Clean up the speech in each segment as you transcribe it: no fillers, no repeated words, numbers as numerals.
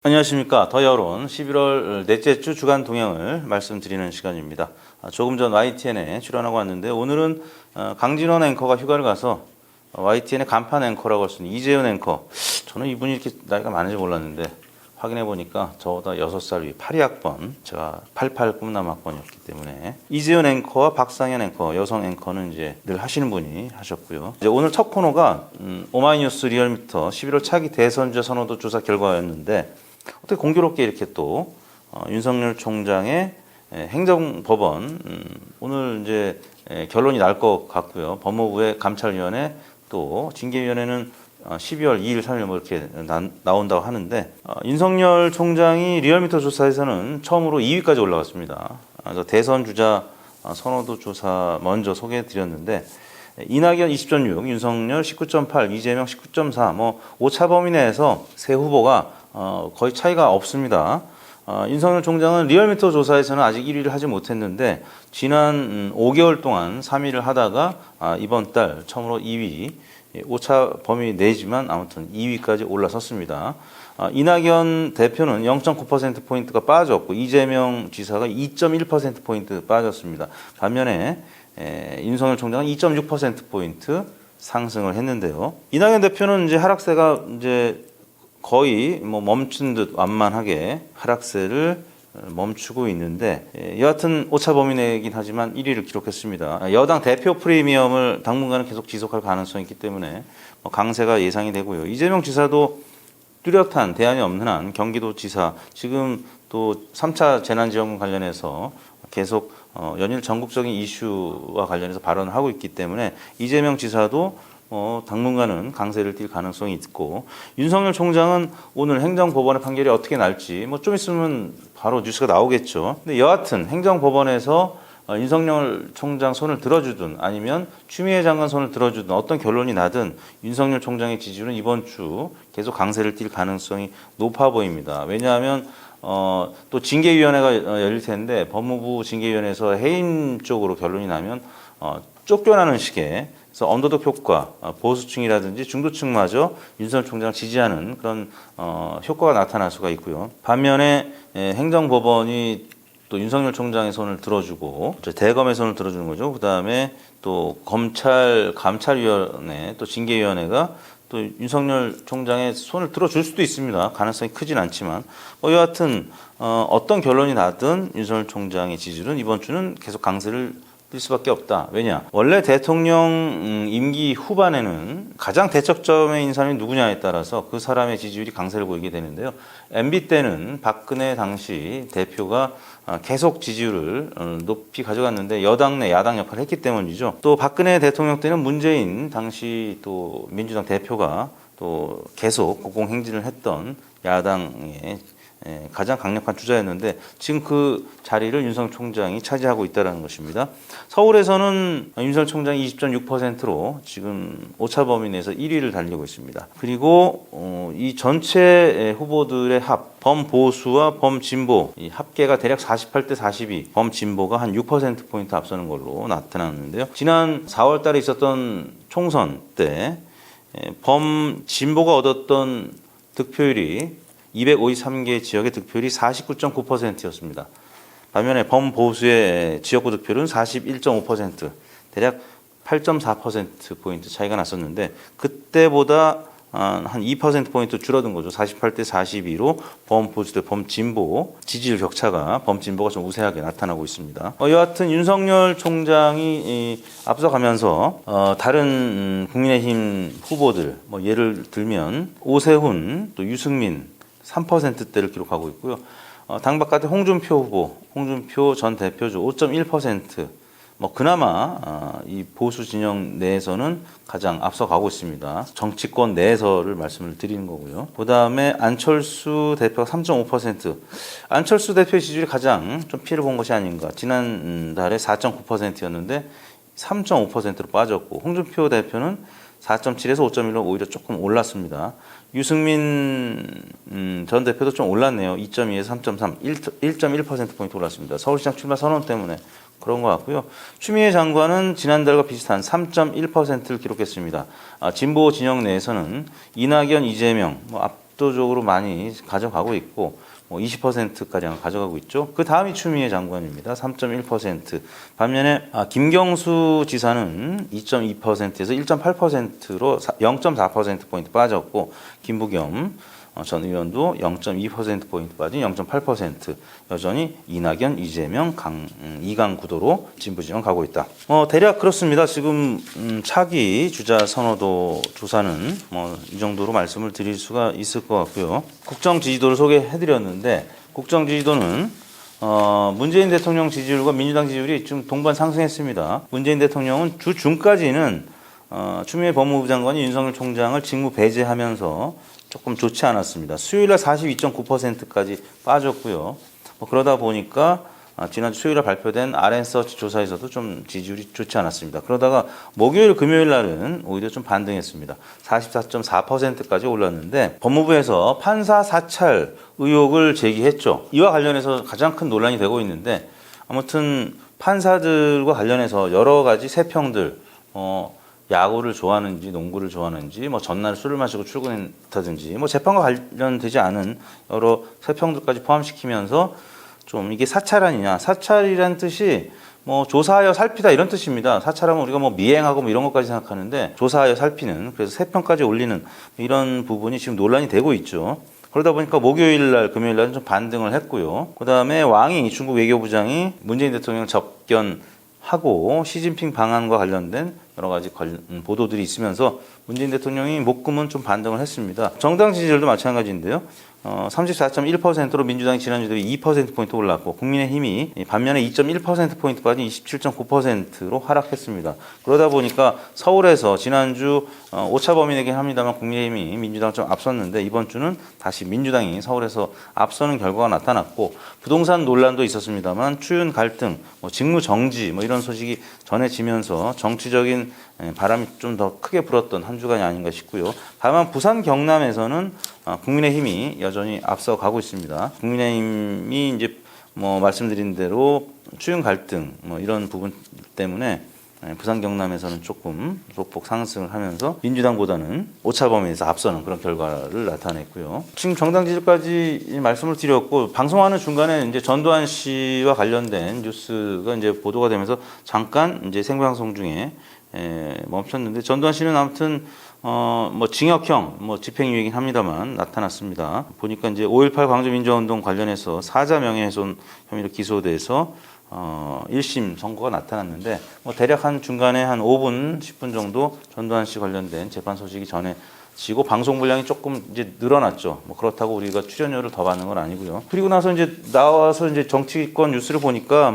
안녕하십니까. 더 여론 11월 넷째 주 주간 동향을 말씀드리는 시간입니다. 조금 전 YTN에 출연하고 왔는데 오늘은 강진원 앵커가 휴가를 가서 YTN의 간판 앵커라고 할 수 있는 이재훈 앵커, 저는 이분이 이렇게 나이가 많은지 몰랐는데 확인해 보니까 저보다 6살 위 82학번, 제가 88 꿈남학번이었기 때문에 이재훈 앵커와 박상현 앵커, 여성 앵커는 이제 늘 하시는 분이 하셨고요. 이제 오늘 첫 코너가 오마이뉴스 리얼미터 11월 차기 대선주자 선호도 조사 결과였는데 어떻게 공교롭게 이렇게 또 윤석열 총장의 행정법원 오늘 이제 결론이 날 것 같고요. 법무부의 감찰위원회 또 징계위원회는 12월 2일, 3일 뭐 이렇게 나온다고 하는데 윤석열 총장이 리얼미터 조사에서는 처음으로 2위까지 올라갔습니다. 그래서 대선 주자 선호도 조사 먼저 소개해 드렸는데 이낙연 20.6, 윤석열 19.8, 이재명 19.4, 뭐 오차 범위 내에서 세 후보가 거의 차이가 없습니다. 윤석열 총장은 리얼미터 조사에서는 아직 1위를 하지 못했는데 지난 5개월 동안 3위를 하다가 이번 달 처음으로 2위, 오차 범위 내지만 아무튼 2위까지 올라섰습니다. 이낙연 대표는 0.9%포인트가 빠졌고 이재명 지사가 2.1%포인트 빠졌습니다. 반면에 윤석열 총장은 2.6%포인트 상승을 했는데요. 이낙연 대표는 이제 하락세가 이제 거의 뭐 멈춘 듯 완만하게 하락세를 멈추고 있는데 여하튼 오차 범위 내긴 하지만 1위를 기록했습니다. 여당 대표 프리미엄을 당분간은 계속 지속할 가능성이 있기 때문에 강세가 예상이 되고요. 이재명 지사도 뚜렷한 대안이 없는 한 경기도지사 지금 또 3차 재난지원금 관련해서 계속 연일 전국적인 이슈와 관련해서 발언을 하고 있기 때문에 이재명 지사도 당분간은 강세를 띌 가능성이 있고 윤석열 총장은 오늘 행정법원의 판결이 어떻게 날지 좀 있으면 바로 뉴스가 나오겠죠. 근데 여하튼 행정법원에서 윤석열 총장 손을 들어주든 아니면 추미애 장관 손을 들어주든 어떤 결론이 나든 윤석열 총장의 지지율은 이번 주 계속 강세를 띌 가능성이 높아 보입니다. 왜냐하면 또 징계위원회가 열릴 텐데 법무부 징계위원회에서 해임 쪽으로 결론이 나면 쫓겨나는 식의 그래서 언더독 효과, 보수층이라든지 중도층마저 윤석열 총장을 지지하는 그런 효과가 나타날 수가 있고요. 반면에 행정법원이 또 윤석열 총장의 손을 들어주고 대검의 손을 들어주는 거죠. 그다음에 또 검찰 감찰위원회 또 징계위원회가 또 윤석열 총장의 손을 들어줄 수도 있습니다. 가능성이 크진 않지만 여하튼 어떤 결론이 나든 윤석열 총장의 지지율은 이번 주는 계속 강세를 뛸 수밖에 없다. 왜냐? 원래 대통령 임기 후반에는 가장 대척점에 사람이 누구냐에 따라서 그 사람의 지지율이 강세를 보이게 되는데요. MB 때는 박근혜 당시 대표가 계속 지지율을 높이 가져갔는데 여당 내 야당 역할을 했기 때문이죠. 또 박근혜 대통령 때는 문재인 당시 또 민주당 대표가 또 계속 공공행진을 했던 야당의 가장 강력한 주자였는데 지금 그 자리를 윤석열 총장이 차지하고 있다는 것입니다. 서울에서는 윤석열 총장이 20.6%로 지금 오차 범위 내에서 1위를 달리고 있습니다. 그리고 이 전체 후보들의 범보수와 범진보 이 합계가 대략 48대 42, 범진보가 한 6%포인트 앞서는 걸로 나타났는데요. 지난 4월 달에 있었던 총선 때 범진보가 얻었던 득표율이 253개 지역의 득표율이 49.9%였습니다. 반면에 범보수의 지역구 득표율은 41.5%, 대략 8.4%포인트 차이가 났었는데 그때보다 한 2%포인트 줄어든 거죠. 48대 42로 범보수 대 범진보 지지율 격차가 범진보가 좀 우세하게 나타나고 있습니다. 여하튼 윤석열 총장이 앞서가면서 다른 국민의힘 후보들 예를 들면 오세훈 또 유승민 3%대를 기록하고 있고요. 당 바깥에 홍준표 후보, 홍준표 전 대표주 5.1%. 그나마 이 보수 진영 내에서는 가장 앞서가고 있습니다. 정치권 내에서를 말씀을 드리는 거고요. 그 다음에 안철수 대표가 3.5%. 안철수 대표의 지지율이 가장 좀 피해를 본 것이 아닌가. 지난달에 4.9%였는데 3.5%로 빠졌고, 홍준표 대표는 4.7에서 5.1로 오히려 조금 올랐습니다. 유승민 전 대표도 좀 올랐네요. 2.2에서 3.3, 1.1%포인트 올랐습니다. 서울시장 출마 선언 때문에 그런 것 같고요. 추미애 장관은 지난달과 비슷한 3.1%를 기록했습니다. 진보 진영 내에서는 이낙연, 이재명, 압도적으로 많이 가져가고 있고 20%가량 가져가고 있죠. 그 다음이 추미애 장관입니다. 3.1%. 반면에 김경수 지사는 2.2%에서 1.8%로 0.4%포인트 빠졌고 김부겸 전 의원도 0.2%포인트 빠진 0.8%. 여전히 이낙연, 이재명, 이강 구도로 진보 지형 가고 있다. 대략 그렇습니다. 지금 차기 주자 선호도 조사는 이 정도로 말씀을 드릴 수가 있을 것 같고요. 국정 지지도를 소개해드렸는데 국정 지지도는 문재인 대통령 지지율과 민주당 지지율이 좀 동반 상승했습니다. 문재인 대통령은 주 중까지는 추미애 법무부 장관이 윤석열 총장을 직무 배제하면서 조금 좋지 않았습니다. 수요일날 42.9%까지 빠졌고요. 그러다 보니까 지난주 수요일에 발표된 RN서치 조사에서도 좀 지지율이 좋지 않았습니다. 그러다가 목요일, 금요일 날은 오히려 좀 반등했습니다. 44.4%까지 올랐는데 법무부에서 판사 사찰 의혹을 제기했죠. 이와 관련해서 가장 큰 논란이 되고 있는데 아무튼 판사들과 관련해서 여러 가지 세평들 야구를 좋아하는지 농구를 좋아하는지 전날 술을 마시고 출근했다든지 재판과 관련되지 않은 여러 세평들까지 포함시키면서 좀 이게 사찰 아니냐. 사찰이란 뜻이 조사하여 살피다 이런 뜻입니다. 사찰하면 우리가 미행하고 이런 것까지 생각하는데 조사하여 살피는, 그래서 세평까지 올리는 이런 부분이 지금 논란이 되고 있죠. 그러다 보니까 목요일 날, 금요일 날은 좀 반등을 했고요. 그 다음에 왕이, 중국 외교부장이 문재인 대통령 접견하고 시진핑 방한과 관련된 여러 가지 보도들이 있으면서 문재인 대통령이 목금은 좀 반등을 했습니다. 정당 지지율도 마찬가지인데요. 34.1%로 민주당이 지난주 대비 2%포인트 올랐고 국민의힘이 반면에 2.1%포인트 빠진 27.9%로 하락했습니다. 그러다 보니까 서울에서 지난주 오차 범위이긴 합니다만 국민의힘이 민주당을 좀 앞섰는데 이번 주는 다시 민주당이 서울에서 앞서는 결과가 나타났고 부동산 논란도 있었습니다만 추윤 갈등, 직무 정지 이런 소식이 전해지면서 정치적인 바람이 좀 더 크게 불었던 한 주간이 아닌가 싶고요. 다만 부산 경남에서는 국민의힘이 여전히 앞서가고 있습니다. 국민의힘이 이제 말씀드린 대로 추윤 갈등 이런 부분 때문에 부산 경남에서는 조금 소폭 상승을 하면서 민주당보다는 오차 범위에서 앞서는 그런 결과를 나타냈고요. 지금 정당 지지까지 말씀을 드렸고 방송하는 중간에 이제 전두환 씨와 관련된 뉴스가 이제 보도가 되면서 잠깐 이제 생방송 중에 멈췄는데 전두환 씨는 아무튼 징역형 집행유예이긴 합니다만 나타났습니다. 보니까 이제 5.18 광주민주화운동 관련해서 사자 명예훼손 혐의로 기소돼서 1심 선고가 나타났는데 대략 한 중간에 한 5분, 10분 정도 전두환 씨 관련된 재판 소식이 전해지고 방송 분량이 조금 이제 늘어났죠. 그렇다고 우리가 출연료를 더 받는 건 아니고요. 그리고 나서 이제 나와서 이제 정치권 뉴스를 보니까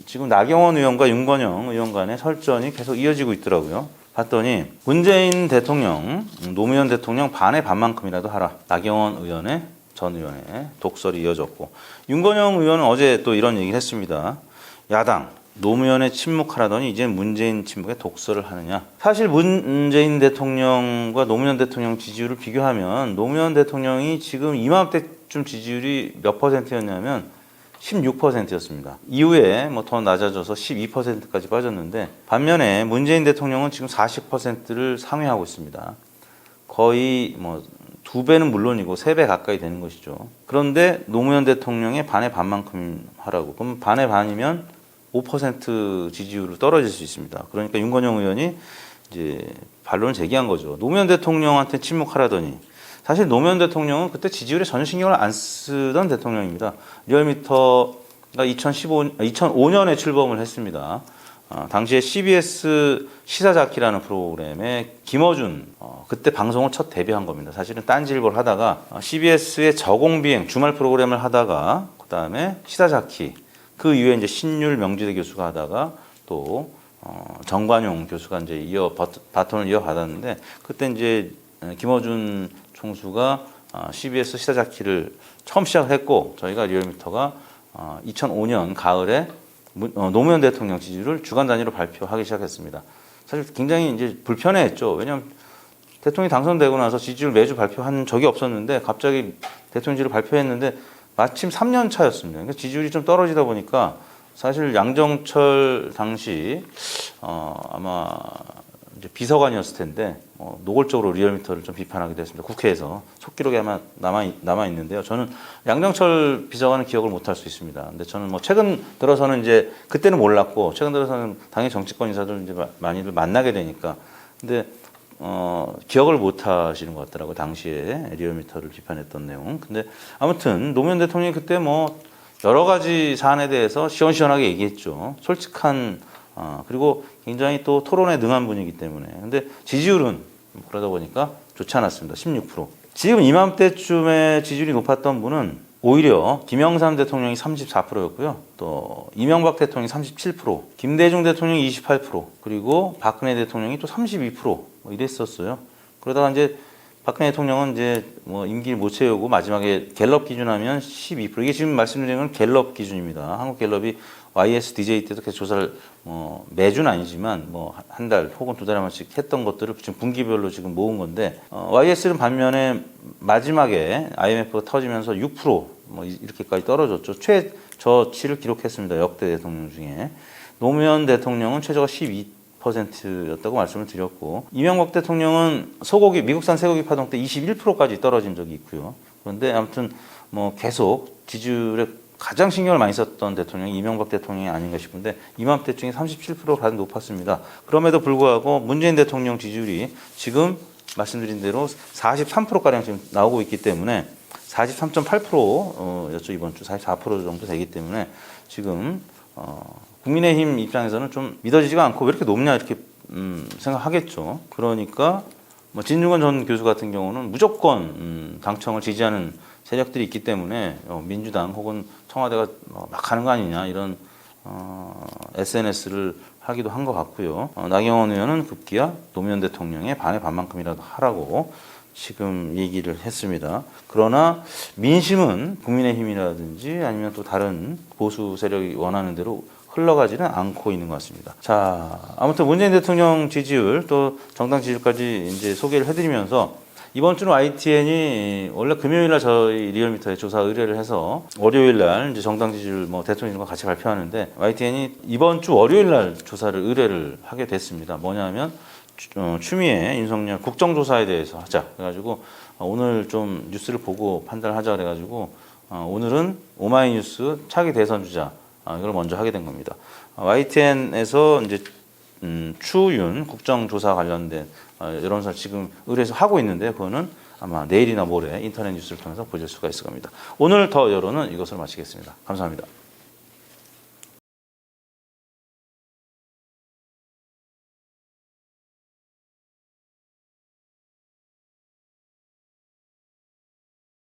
지금 나경원 의원과 윤건영 의원 간의 설전이 계속 이어지고 있더라고요. 봤더니 문재인 대통령, 노무현 대통령 반의 반만큼이라도 하라. 나경원 의원의 전 의원의 독설이 이어졌고 윤건영 의원은 어제 또 이런 얘기를 했습니다. 야당 노무현의 침묵하라더니 이제 문재인 침묵에 독설을 하느냐. 사실 문재인 대통령과 노무현 대통령 지지율을 비교하면 노무현 대통령이 지금 이맘때쯤 지지율이 몇 %였냐면 16%였습니다. 이후에 더 낮아져서 12%까지 빠졌는데 반면에 문재인 대통령은 지금 40%를 상회하고 있습니다. 거의 2배는 물론이고 3배 가까이 되는 것이죠. 그런데 노무현 대통령의 반의 반만큼 하라고. 그럼 반의 반이면 5% 지지율로 떨어질 수 있습니다. 그러니까 윤건영 의원이 이제 반론을 제기한 거죠. 노무현 대통령한테 침묵하라더니 사실 노무현 대통령은 그때 지지율에 전혀 신경을 안 쓰던 대통령입니다. 리얼미터가 2005년에 출범을 했습니다. 당시에 CBS 시사자키라는 프로그램에 김어준 그때 방송을 첫 데뷔한 겁니다. 사실은 딴지일보를 하다가 CBS의 저공비행 주말 프로그램을 하다가 그다음에 시사자키 그 이후에 이제 신율 명지대 교수가 하다가 또 정관용 교수가 이제 바톤을 이어받았는데 그때 이제 김어준 총수가 CBS 시사자키를 처음 시작했고 저희가 리얼미터가 2005년 가을에 노무현 대통령 지지율을 주간 단위로 발표하기 시작했습니다. 사실 굉장히 이제 불편해했죠. 왜냐하면 대통령이 당선되고 나서 지지율 매주 발표한 적이 없었는데 갑자기 대통령 지지율을 발표했는데 마침 3년 차였습니다. 그러니까 지지율이 좀 떨어지다 보니까 사실 양정철 당시 아마 이제 비서관이었을 텐데 노골적으로 리얼미터를 좀 비판하기도 했습니다. 국회에서 속기록에 아마 남아 있는데요. 저는 양정철 비서관은 기억을 못할 수 있습니다. 근데 저는 뭐 최근 들어서는 이제 그때는 몰랐고 최근 들어서는 당의 정치권 인사들 이제 많이들 만나게 되니까 근데 기억을 못 하시는 것 같더라고요. 당시에 리얼미터를 비판했던 내용. 근데 아무튼 노무현 대통령이 그때 뭐 여러 가지 사안에 대해서 시원시원하게 얘기했죠. 솔직한 그리고 굉장히 또 토론에 능한 분이기 때문에. 근데 지지율은 그러다 보니까 좋지 않았습니다. 16%. 지금 이맘때쯤에 지지율이 높았던 분은 오히려 김영삼 대통령이 34%였고요. 또 이명박 대통령이 37%, 김대중 대통령이 28%, 그리고 박근혜 대통령이 또 32% 뭐 이랬었어요. 그러다가 이제 박근혜 대통령은 이제 뭐 임기를 못 채우고 마지막에 갤럽 기준하면 12%. 이게 지금 말씀드리는 건 갤럽 기준입니다. 한국 갤럽이 YSDJ 때도 계속 조사를 매주는 아니지만 뭐 한 달 혹은 두 달에 한 번씩 했던 것들을 지금 분기별로 지금 모은 건데 YS는 반면에 마지막에 IMF가 터지면서 6%뭐 이렇게까지 떨어졌죠. 최저치를 기록했습니다. 역대 대통령 중에. 노무현 대통령은 최저가 12%였다고 말씀을 드렸고 이명박 대통령은 미국산 쇠고기 파동 때 21%까지 떨어진 적이 있고요. 그런데 아무튼 뭐 계속 지지율에 가장 신경을 많이 썼던 대통령이 이명박 대통령이 아닌가 싶은데 이맘때쯤에 37%가 높았습니다. 그럼에도 불구하고 문재인 대통령 지지율이 지금 말씀드린 대로 43%가량 지금 나오고 있기 때문에 43.8%였죠. 이번 주 44% 정도 되기 때문에 지금 국민의힘 입장에서는 좀 믿어지지가 않고 왜 이렇게 높냐 이렇게 생각하겠죠. 그러니까 뭐 진중권 전 교수 같은 경우는 무조건 당청을 지지하는 세력들이 있기 때문에 민주당 혹은 청와대가 막 하는 거 아니냐 이런 SNS를 하기도 한 것 같고요. 나경원 의원은 급기야 노무현 대통령의 반의 반만큼이라도 하라고 지금 얘기를 했습니다. 그러나 민심은 국민의힘이라든지 아니면 또 다른 보수 세력이 원하는 대로 흘러가지는 않고 있는 것 같습니다. 자, 아무튼 문재인 대통령 지지율 또 정당 지지율까지 이제 소개를 해드리면서 이번 주는 YTN이 원래 금요일 날 저희 리얼미터에 조사 의뢰를 해서 월요일 날 이제 정당 지지율 뭐 대통령과 같이 발표하는데 YTN이 이번 주 월요일 날 조사를 의뢰를 하게 됐습니다. 뭐냐면 추미애, 윤석열 국정조사에 대해서 하자. 그래가지고 오늘 좀 뉴스를 보고 판단하자 그래가지고 오늘은 오마이뉴스 차기 대선 주자 이걸 먼저 하게 된 겁니다. YTN에서 이제 추윤 국정조사 관련된 여론조사 지금 의뢰해서 하고 있는데 그거는 아마 내일이나 모레 인터넷 뉴스를 통해서 보실 수가 있을 겁니다. 오늘 더 여론은 이것으로 마치겠습니다. 감사합니다.